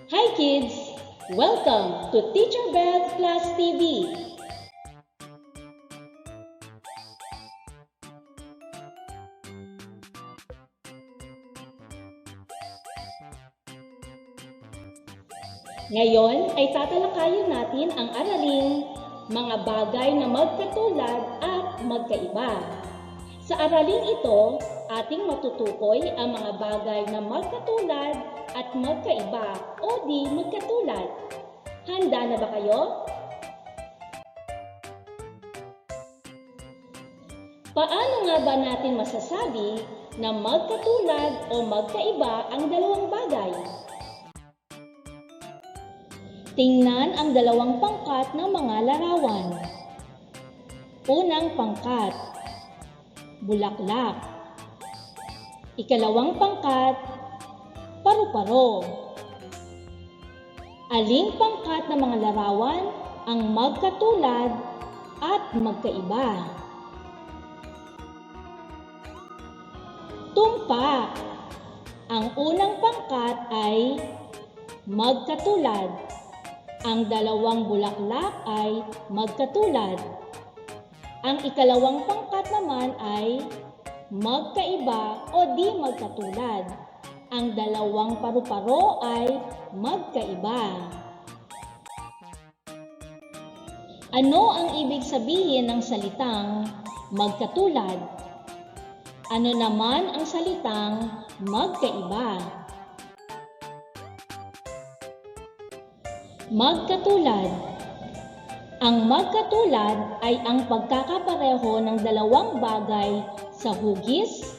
Hi kids! Welcome to Teacher Beth Plus TV. Ngayon ay tatalakayin natin ang araling mga bagay na magkatulad at magkaiba. Sa araling ito, ating matutukoy ang mga bagay na magkatulad at magkaiba o di magkatulad. Handa na ba kayo? Paano nga ba natin masasabi na magkatulad o magkaiba ang dalawang bagay? Tingnan ang dalawang pangkat ng mga larawan. Unang pangkat, bulaklak. Ikalawang pangkat, paru-paro. Aling pangkat ng mga larawan ang magkatulad at magkaiba? Tumpak. Ang unang pangkat ay magkatulad. Ang dalawang bulaklak ay magkatulad. Ang ikalawang pangkat naman ay magkaiba o di magkatulad. Ang dalawang paru-paro ay magkaiba. Ano ang ibig sabihin ng salitang magkatulad? Ano naman ang salitang magkaiba? Magkatulad. Ang magkatulad ay ang pagkakapareho ng dalawang bagay sa hugis,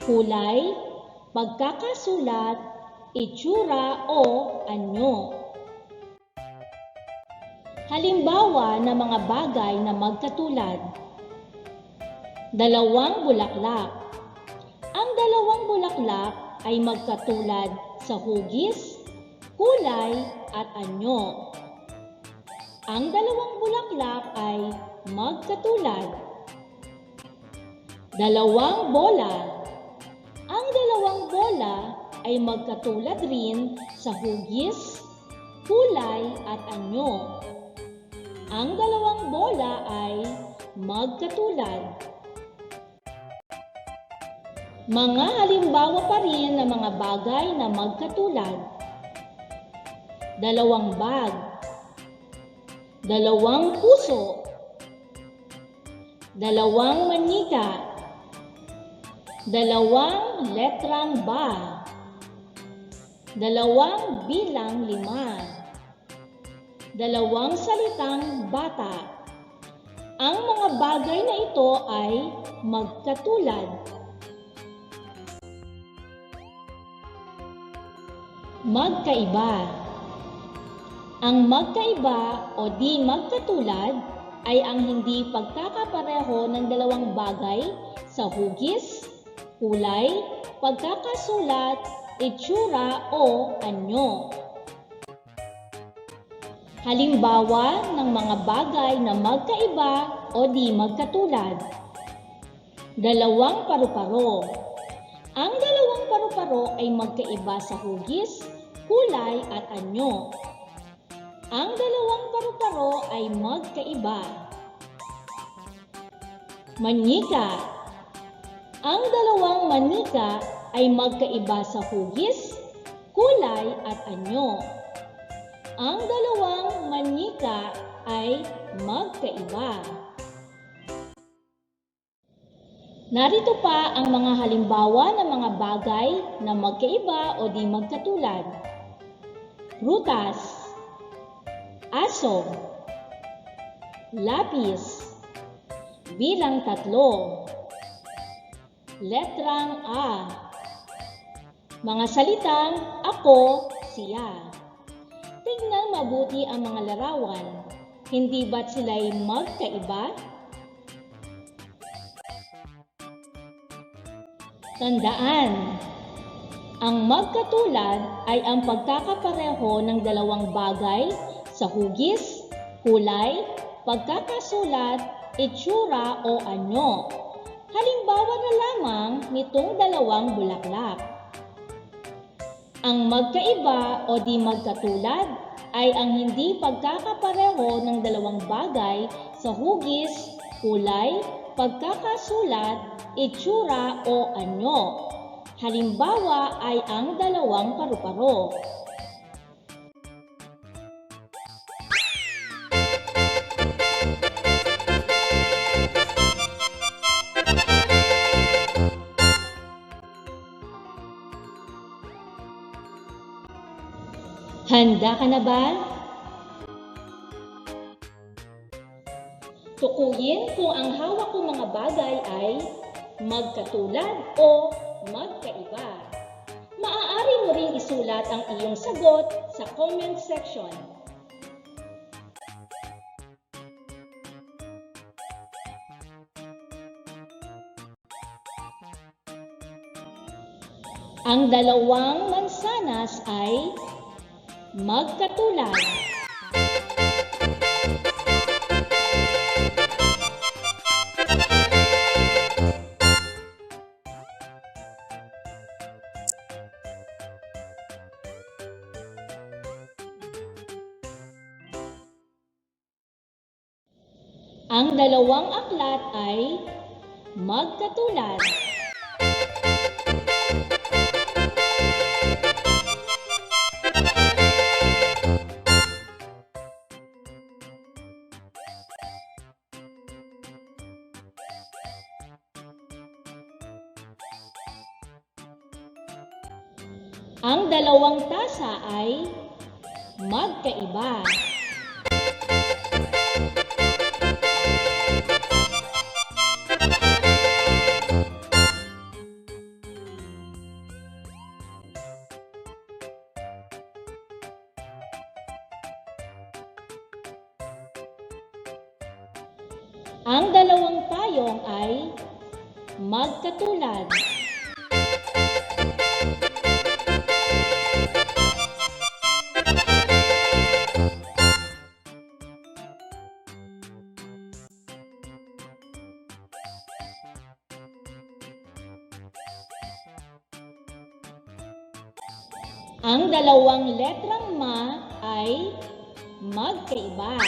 kulay, pagkakasulat, itsura o anyo. Halimbawa ng mga bagay na magkatulad. Dalawang bulaklak. Ang dalawang bulaklak ay magkatulad sa hugis, kulay at anyo. Ang dalawang bulaklak ay magkatulad. Dalawang bola. Ang dalawang bola ay magkatulad rin sa hugis, kulay at anyo. Ang dalawang bola ay magkatulad. Mga halimbawa pa rin ng mga bagay na magkatulad. Dalawang bag. Dalawang puso. Dalawang manika. Dalawang letrang ba. Dalawang bilang 5. Dalawang salitang bata. Ang mga bagay na ito ay magkatulad. Magkaiba. Ang magkaiba o di magkatulad ay ang hindi pagkakapareho ng dalawang bagay sa hugis, kulay, pagkakasulat, itsura o anyo. Halimbawa ng mga bagay na magkaiba o di magkatulad. Dalawang paru-paro. Ang dalawang paru-paro ay magkaiba sa hugis, kulay at anyo. Ang dalawang paru-paro ay magkaiba. Manika. Ang dalawang manika ay magkaiba sa hugis, kulay at anyo. Ang dalawang manika ay magkaiba. Narito pa ang mga halimbawa ng mga bagay na magkaiba o di magkatulad. Prutas, aso, lapis, bilang 3, letrang A, mga salitang ako, siya. Tingnan mabuti ang mga larawan. Hindi ba't sila'y magkaiba? Tandaan, ang magkatulad ay ang pagkakapareho ng dalawang bagay sa hugis, kulay, pagkakasulat, itsura o anyo. Halimbawa na lamang nitong dalawang bulaklak. Ang magkaiba o di magkatulad ay ang hindi pagkakapareho ng dalawang bagay sa hugis, kulay, pagkakasulat, itsura o anyo. Halimbawa ay ang dalawang paru-paro. Handa ka na ba? Tukuyin kung ang hawak kong mga bagay ay magkatulad o magkaiba. Maaari mo ring isulat ang iyong sagot sa comment section. Ang dalawang mansanas ay magkatulad. Ang dalawang aklat ay magkatulad. Ang dalawang tasa ay magkaiba. Ang dalawang payong ay magkatulad. Ang dalawang letrang ma ay magkaiba.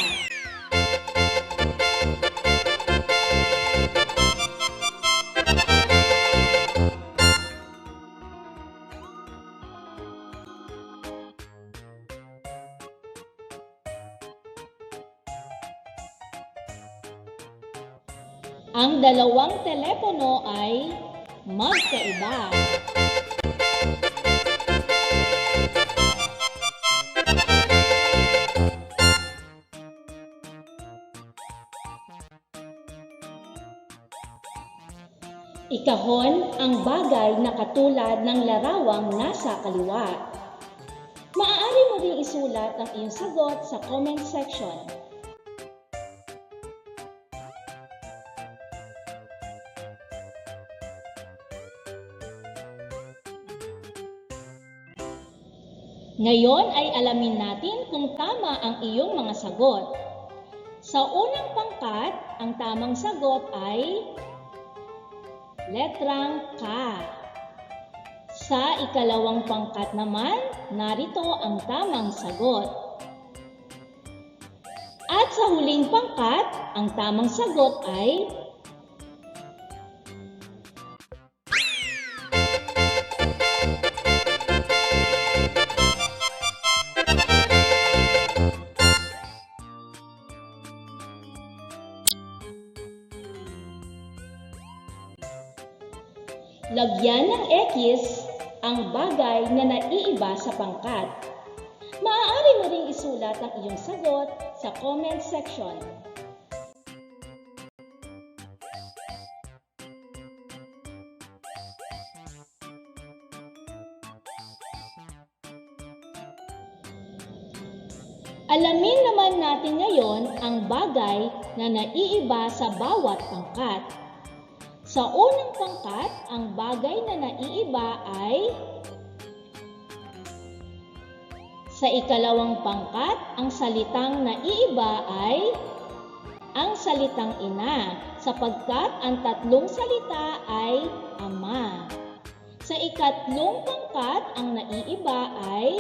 Ang dalawang telepono ay magkaiba. Ikahon ang bagay na katulad ng larawang nasa kaliwa. Maaari mo ring isulat ang iyong sagot sa comment section. Ngayon ay alamin natin kung tama ang iyong mga sagot. Sa unang pangkat, ang tamang sagot ay letrang K. Sa ikalawang pangkat naman, narito ang tamang sagot. At sa huling pangkat, ang tamang sagot ay lagyan ng X ang bagay na naiiba sa pangkat. Maaari mo ring isulat ang iyong sagot sa comment section. Alamin naman natin ngayon ang bagay na naiiba sa bawat pangkat. Sa unang pangkat, ang bagay na naiiba ay sa ikalawang pangkat, ang salitang naiiba ay ang salitang ina, sapagkat ang tatlong salita ay ama. Sa ikatlong pangkat, ang naiiba ay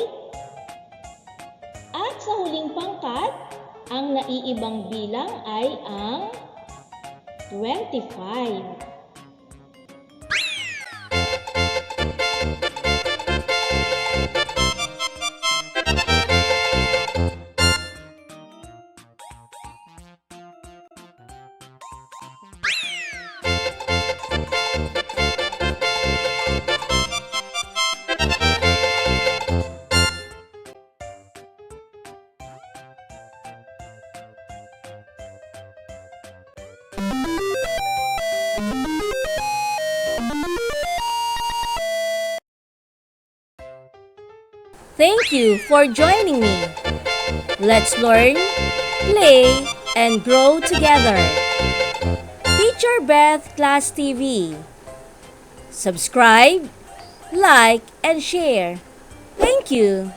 at sa huling pangkat, ang naiibang bilang ay ang 25. Thank you for joining me. Let's learn, play, and grow together. Teacher Beth Class TV. Subscribe, like, and share. Thank you.